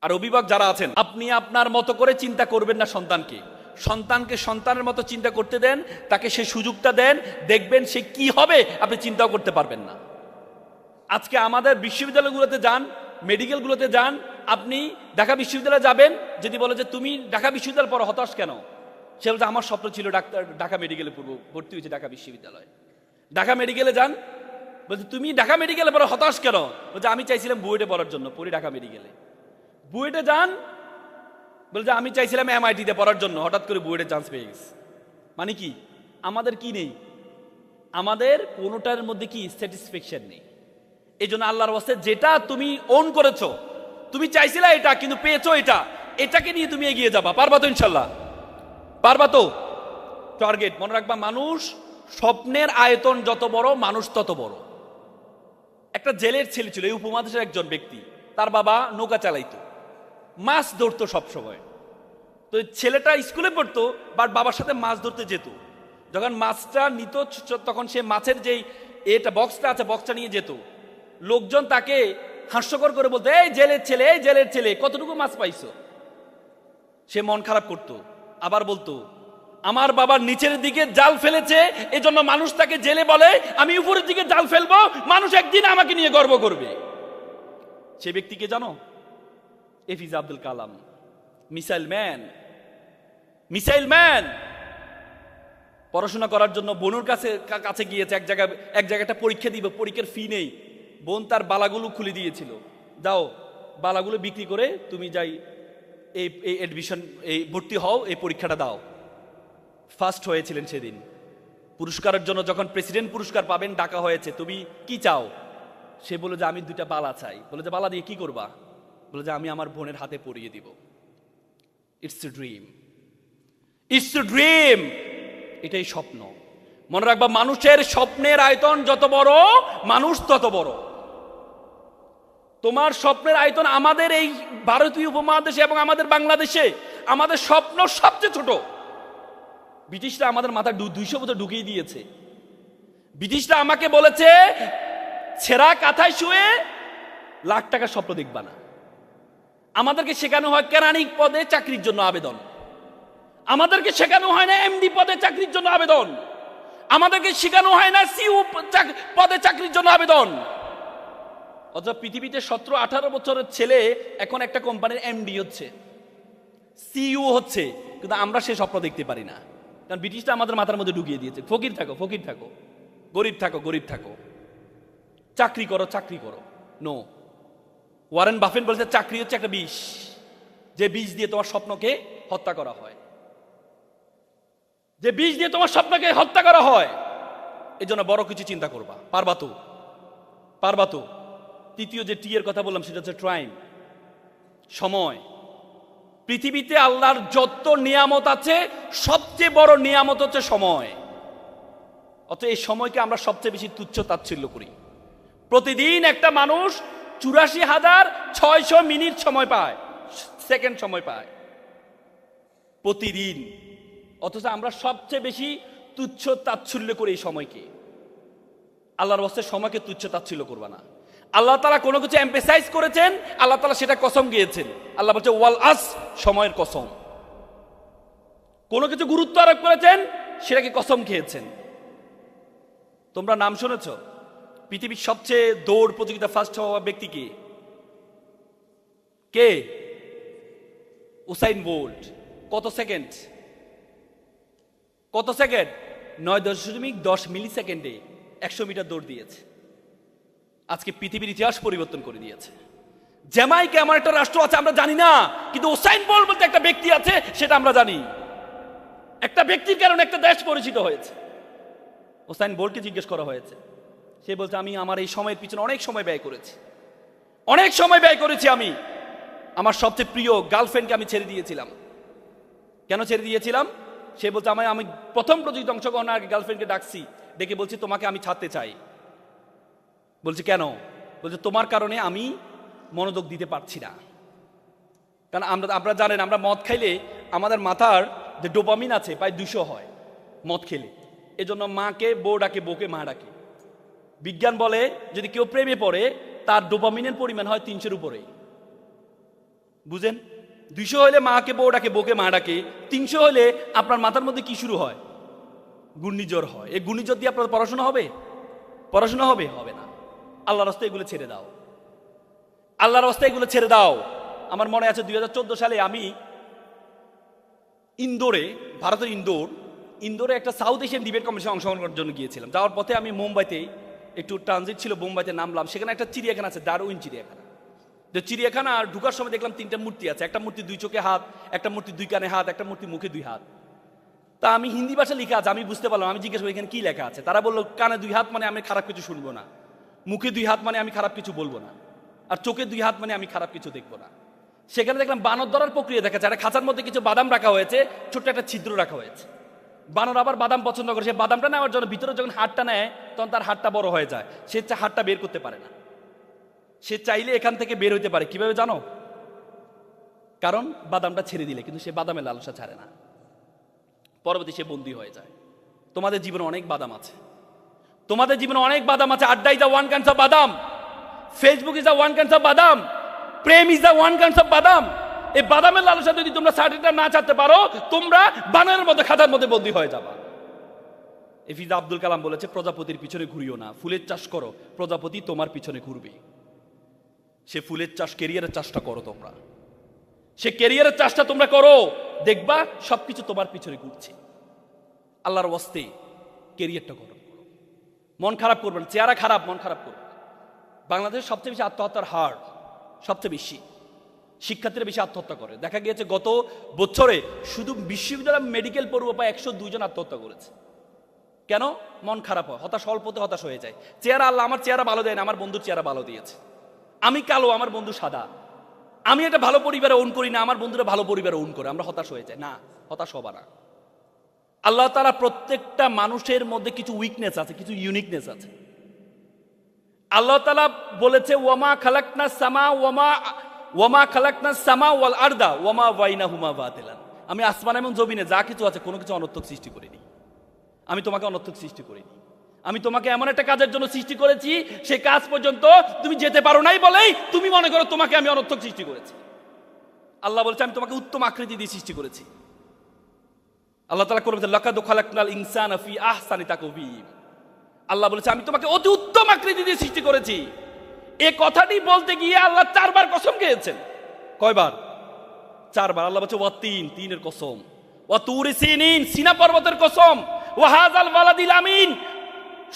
আর অভিভাবক যারা আছেন, আপনি আপনার মতো করে চিন্তা করবেন না সন্তানকে, সন্তানকে সন্তানের মতো চিন্তা করতে দেন, তাকে সে সুযোগটা দেন, দেখবেন সে কি হবে আপনি চিন্তাও করতে পারবেন না। আজকে আমাদের বিশ্ববিদ্যালয়গুলোতে যান, মেডিকেলগুলোতে যান, আপনি ঢাকা বিশ্ববিদ্যালয়ে যাবেন, যদি বলে যে তুমি ঢাকা বিশ্ববিদ্যালয় পড়ো, হতাশ কেন? সে বলছে আমার স্বপ্ন ছিল ঢাকা মেডিকেলে পড়বো, ভর্তি হয়েছে ঢাকা বিশ্ববিদ্যালয়। ঢাকা মেডিকেলে যান, বলছে তুমি ঢাকা মেডিকেলে পড়ো, হতাশ কেন? বলছে আমি চাইছিলাম বুয়েটে পড়ার জন্য, পড়ি ঢাকা মেডিকেলে। বুয়েটে যান, বলছে আমি চাইছিলাম MIT-তে পড়ার জন্য, হঠাৎ করে বুয়েটে চান্স পেয়ে গেছে। মানে কি? আমাদের কি নেই? আমাদের কোনোটার মধ্যে কি স্যাটিসফ্যাকশন নেই। এই জন্য আল্লাহর ওয়াস্তে যেটা তুমি ওন করেছো, তুমি চাইছিলা এটা কিন্তু পেয়েছো এটা, এটাকে নিয়ে তুমি এগিয়ে যাবা। পারবা তো ইনশাল্লাহ? পারবা তো? টার্গেট মনে রাখবা, মানুষ স্বপ্নের আয়তন যত বড়, মানুষ তত বড়। একটা জেলের ছেলে ছিল, এই উপমহাদেশের একজন ব্যক্তি, তার বাবা নৌকা চালাইতো, মাছ ধরতো সবসময়। তো ছেলেটা স্কুলে পড়তো, বাট বাবার সাথে মাছ ধরতে যেত। যখন মাছটা নিত, তখন সে মাছের যেই বক্সটা আছে, বক্সটা নিয়ে যেত। লোকজন তাকে হাস্যকর করে বলতো, এই জেলের ছেলে, এই জেলের ছেলে, কতটুকু মাছ পাইছো? সে মন খারাপ করত, আবার বলতো আমার বাবার নিচের দিকে জাল ফেলেছে, এজন্য মানুষ তাকে জেলে বলে, আমি উপরের দিকে জাল ফেলবো, মানুষ একদিন আমাকে নিয়ে গর্ব করবে। সে ব্যক্তিকে জানো? APJ Abdul Kalam, missile man. Missile man পড়াশোনা করার জন্য বোনের কাছে গিয়েছে, এক জায়গায় একটা পরীক্ষা দিব, পরীক্ষার ফি নেই। বোন তার বালাগুলো খুলে দিয়েছিল, দাও বালাগুলো বিক্রি করে তুমি যাই এই অ্যাডমিশন, এই ভর্তি হও, এই পরীক্ষাটা দাও। ফার্স্ট হয়েছিলেন সেদিন। পুরস্কারের জন্য যখন প্রেসিডেন্ট পুরস্কার পাবেন, ডাকা হয়েছে, তুমি কি চাও? সে বলে যে আমি 2টা বালা চাই। বলে যে বালা দিয়ে কি করবা? বলে যে আমি আমার বোনের হাতে পরিয়ে দিব। It's a dream, it's a dream. এটাই স্বপ্ন। মনে রাখবা, মানুষের স্বপ্নের আয়তন যত বড়, মানুষ তত বড়। তোমার স্বপ্নের আয়তন আমাদের এই ভারতীয় উপমহাদেশে এবং আমাদের বাংলাদেশে আমাদের স্বপ্ন সবচেয়ে ছোট। ব্রিটিশরা আমাদের মাথায় 200 বছর ঢুকিয়ে দিয়েছে। ব্রিটিশরা আমাকে বলেছে, ছেঁড়া কাঁথায় শুয়ে লাখ টাকার স্বপ্ন দেখবা না। আমাদেরকে শেখানো হয় কেরানি পদে চাকরির জন্য আবেদন, আমাদেরকে শেখানো হয় না MD পদে চাকরির জন্য আবেদন, আমাদেরকে শেখানো হয় না CU পদে চাকরির জন্য আবেদন। অথচ পৃথিবীতে 17-18 বছরের ছেলে এখন একটা কোম্পানির MD হচ্ছে, CU হচ্ছে, কিন্তু আমরা সে স্বপ্ন দেখতে পারি না, কারণ ব্রিটিশরা আমাদের মাথার মধ্যে ঢুকিয়ে দিয়েছে, ফকির থাকো, ফকির থাকো, গরিব থাকো, গরিব থাকো, চাকরি করো, চাকরি করো। নো, ওয়ারেন বাফেট বলেছে চাকরি হচ্ছে একটা বিষ, যে বিষ দিয়ে তোমার স্বপ্নকে হত্যা করা হয়, যে বিষ দিয়ে তোমার স্বপ্নকে হত্যা করা হয়। এই জন্য বড় কিছু চিন্তা করবা। পারবা তো? পারবা তো? তৃতীয় যে টি এর কথা বললাম, সেটা হচ্ছে টাইম, সময়। পৃথিবীতে আল্লাহর যত নিয়ামত আছে, সবচেয়ে বড় নিয়ামত হচ্ছে সময়। অতএব এই সময়কে আমরা সবচেয়ে বেশি তুচ্ছ তাচ্ছিল্য করি। প্রতিদিন একটা মানুষ 84,600 মিনিট সময় পায়, সেকেন্ড সময় পায় প্রতিদিন। অথচ আমরা সবচেয়ে বেশি তুচ্ছ তাচ্ছিল্য করি এই সময়কে। আল্লাহর ওয়াস্তে সময়কে তুচ্ছ তাচ্ছিল্য করবা না। আল্লাহ তাআলা কোনো কিছু এমফেসাইজ করেছেন, আল্লাহ তাআলা সেটা কসম গিয়েছেন। আল্লাহ বলছে ওয়াল আস, সময়ের কসম। কোনো কিছু গুরুত্ব আরোপ করেছেন, সেটাকে কসম খেয়েছেন। তোমরা নাম শুনেছ পৃথিবীর সবচেয়ে দৌড় প্রতিযোগিতা ফার্স্ট হওয়া ব্যক্তি কে? কে? Usain Bolt. কত সেকেন্ড? কত সেকেন্ড? 9.10 মিলি সেকেন্ডে 100 মিটার দৌড় দিয়েছে। আজকে পৃথিবীর ইতিহাস পরিবর্তন করে দিয়েছে। জ্যামাইকা এমন একটা রাষ্ট্র আছে আমরা জানি না, কিন্তু উসাইন বোল্ট বলতে একটা ব্যক্তি আছে, সেটা আমরা জানি। একটা ব্যক্তির কারণে একটা দেশ পরিচিত হয়েছে। উসাইন বোল্টকে জিজ্ঞেস করা হয়েছে, সে বলছে আমি আমার এই সময়ের পিছনে অনেক সময় ব্যয় করেছি, অনেক সময় ব্যয় করেছি। আমি আমার সবচেয়ে প্রিয় গার্লফ্রেন্ডকে আমি ছেড়ে দিয়েছিলাম। কেন ছেড়ে দিয়েছিলাম? সে বলছে আমি প্রথম প্রতিযোগিতা অংশগ্রহণের আগে গার্লফ্রেন্ডকে ডাকছি, ডেকে বলছি তোমাকে আমি ছাড়তে চাই। বলছে কেন? বলছে তোমার কারণে আমি মনোযোগ দিতে পারছি না। কারণ আপনারা জানেন, আমরা মদ খাইলে আমাদের মাথার যে ডোপামিন আছে প্রায় 200 হয় মদ খেলে। এজন্য মাকে বউ ডাকে, বউকে মা ডাকে। বিজ্ঞান বলে যদি কেউ প্রেমে পড়ে, তার ডোপামিনের পরিমাণ হয় 300-র উপরে। বুঝেন? 200 হলে মাকে বউ ডাকে, বউকে মা ডাকে। 300 হলে আপনার মাথার মধ্যে কি শুরু হয়? ঘূর্ণিঝড় হয়। এই ঘূর্ণিঝড় দিয়ে আপনার পড়াশোনা হবে? পড়াশোনা হবে? হবে না। আল্লাহর রাস্তায় এগুলো ছেড়ে দাও, আল্লাহর রাস্তায় এগুলো ছেড়ে দাও। আমার মনে আছে 2014 সালে আমি ইন্দোরে, ভারতের ইন্দোরে একটা সাউথ এশিয়ান ডিবেট কমিশনে অংশগ্রহণ করার জন্য গিয়েছিলাম। যাওয়ার পথে আমি মুম্বাইতে একটু ট্রানজিট ছিল, মুম্বাইতে নামলাম। সেখানে একটা চিড়িয়াখানা আছে, দারুইন চিড়িয়াখানা। যে চিড়িয়াখানা ঢুকার সময় দেখলাম 3টা মূর্তি আছে। একটা মূর্তি 2 চোখে হাত, একটা মূর্তি 2 কানে হাত, একটা মূর্তি মুখে 2 হাত। তা আমি হিন্দি ভাষা লেখা আছে, আমি বুঝতে পারলাম। আমি জিজ্ঞেস করি এখানে কি লেখা আছে। তারা বললো কানে 2 হাত মানে আমি খারাপ কিছু শুনবো না, মুখে 2 হাত মানে আমি খারাপ কিছু বলবো না, আর চোখে 2 হাত মানে আমি খারাপ কিছু দেখবো না। সেখানে দেখলাম বানর ধরার প্রক্রিয়া দেখা যাচ্ছে। একটা খাঁচার মধ্যে কিছু বাদাম রাখা হয়েছে, ছোট্ট একটা ছিদ্র রাখা হয়েছে। বানর আবার বাদাম পছন্দ করে, সে বাদামটা নেওয়ার জন্য ভিতরে যখন হাতটা নেয় তখন তার হাতটা বড় হয়ে যায়, সে হাতটা বের করতে পারে না। সে চাইলে এখান থেকে বের হইতে পারে, কিভাবে জানো? কারণ বাদামটা ছেড়ে দিলে, কিন্তু সে বাদামের লালসা ছাড়ে না, পরবর্তী সে বন্দী হয়ে যায়। তোমাদের জীবনে অনেক বাদাম আছে, তোমাদের জীবনে অনেক বাদাম আছে। আড্ডা is the one kind of বাদাম, Facebook is the one kind of বাদাম, প্রেম is the one kind of বাদাম। এই বাদামের লালসা যদি তোমরা সার্টিফিকেট না ছাড়তে পারো, তোমরা বানরের মধ্যে, খাতার মধ্যে বন্দী হয়ে যাবা। এপিজে আব্দুল কালাম বলেছে, প্রজাপতির পিছনে ঘুরিও না, ফুলের চাষ করো, প্রজাপতি তোমার পিছনে ঘুরবে। সে ফুলের চাষ, কেরিয়ারের চাষটা করো তোমরা, সে কেরিয়ারের চাষটা তোমরা করো, দেখবা সবকিছু তোমার পিছনে ঘুরছে। আল্লাহর ওয়াস্তে কেরিয়ারটা করো, মন খারাপ করবেন, চেহারা খারাপ, মন খারাপ করবেন। বাংলাদেশের সবচেয়ে বেশি আত্মহত্যার হার, সবচেয়ে বেশি শিক্ষার্থীরা বেশি আত্মহত্যা করে। দেখা গিয়েছে গত বছরে শুধু বিশ্ববিদ্যালয় মেডিকেল পড়ুয়া প্রায় 102 জন আত্মহত্যা করেছে। কেন? মন খারাপ হয়, হতাশ, অল্পতে হতাশ হয়ে যায়। চেহারা, আল্লাহ আমার চেহারা ভালো দেয় না, আমার বন্ধুর চেহারা ভালো দিয়েছে। আমি কালো, আমার বন্ধু সাদা। আমি একটা ভালো পরিবারে ওন করি না, আমার বন্ধুরা ভালো পরিবারে ওন করে। আমরা হতাশ হয়ে যাই না, হতাশ হবা না। আল্লাহ তাআলা প্রত্যেকটা মানুষের মধ্যে কিছু উইকনেস আছে, কিছু ইউনিকনেস আছে। আল্লাহ তাআলা বলেছে, ওয়ামা খালাকনা সামা ওয়ামা খালাকনা সামা ওয়াল আরদা ওয়ামা বাইনাহুমা বাতিলান। আমি আসমান এবং জমিনে যা কিছু আছে কোনো কিছু অনর্থক সৃষ্টি করিনি। আমি তোমাকে অনর্থক সৃষ্টি করিনি। আমি তোমাকে এমন একটা কাজের জন্য সৃষ্টি করেছি, সে কাজ পর্যন্ত তুমি যেতে পারো নাই বলেই তুমি মনে করো তোমাকে আমি অনর্থক সৃষ্টি করেছি। আল্লাহ বলেছে, আমি তোমাকে উত্তম আকৃতি দিয়ে সৃষ্টি করেছি। আল্লাহ তাআলা বলেছে, লাকাদ খালাকনাল ইনসানা ফি আহসানি তাকওয়িম। আল্লাহ বলেছে, আমি তোমাকে অতি উত্তম আকৃতি দিয়ে সৃষ্টি করেছি। এই কথাটি বলতে গিয়ে আল্লাহ 4 বার কসম খেয়েছেন। কয়বার? 4 বার। আল্লাহ বলেছে, তিনের কসম, ওয়া তুরি সিনিন, সিনা পর্বতের কসম, ওয়া হাযাল বালাদিল আমিন,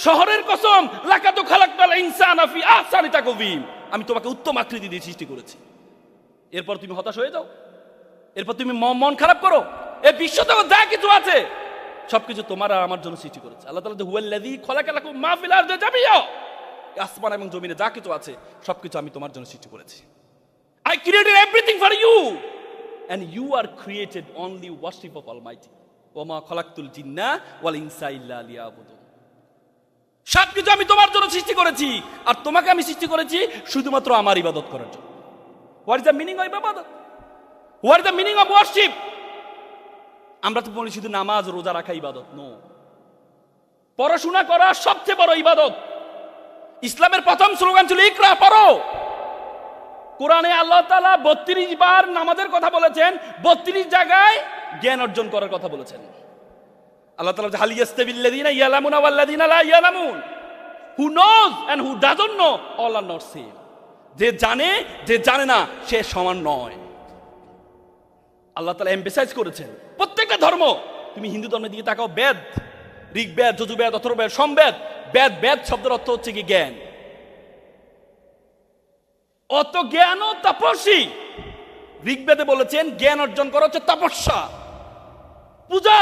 শহরের কসম, লাকাদ খালাকনাল ইনসানা ফি আহসানি তাকওয়িম। আমি তোমাকে উত্তম আকৃতি দিয়ে সৃষ্টি করেছি। এরপর তুমি হতাশ হয়ে যাও, এরপর তুমি মন খারাপ করো। এই বিশ্বতে যা কিছু আছে সবকিছু তোমার আর আমার জন্য সৃষ্টি করেছে। আল্লাহ তাআলা হুয়াল্লাযী খালাকা লাকুম মা ফিল আরদি জামিয়া, আসমান এবং জমিনে যা কিছু আছে সবকিছু আমি তোমার জন্য সৃষ্টি করেছি। I created everything for you and you are created only worship of Almighty. ওয়া মা খালাকতুল জিন্না ওয়াল ইনসা ইল্লা লিয়াবুদুন। সবকিছু আমি তোমার জন্য সৃষ্টি করেছি, আর তোমাকে আমি সৃষ্টি করেছি শুধুমাত্র আমার ইবাদত করার জন্য। What is the meaning of ইবাদত? What is the meaning of worship? আমরা তো বলি শুধু নামাজ রোজা রাখা ইবাদত। নো, পড়াশোনা করা সবচেয়ে বড় ইবাদত। ইসলামের প্রথম স্লোগান ছিল ইকরা, পড়ো। কোরআনে আল্লাহ তাআলা 32 বার নামাজের কথা বলেছেন, 32 জায়গায় জ্ঞান অর্জন করার কথা বলেছেন। আল্লাহ তাআলা বলেছেন, হাল ইয়াস্তাবিল্লাযিনা ইয়ালামুনা ওয়াল্লাযিনা লা ইয়ালামুন, who knows and who doesn't know all are not same. যে জানে, যে জানে না, সে সমান নয়। আল্লাহ তাআলা এমফাসাইজ করেছেন প্রত্যেকটা ধর্ম। তুমি হিন্দু ধর্মের দিকে তাকাও, বেদ, ঋগ্বেদ, যজুর্বেদ, অথর্ববেদ, সমবেদ। বেদ, বেদ শব্দের অর্থ হচ্ছে কি জ্ঞান। অত জ্ঞান ও তপস্বী। ঋগ্বেদে বলেছেন জ্ঞান অর্জন করা হচ্ছে তপস্যা, পূজা।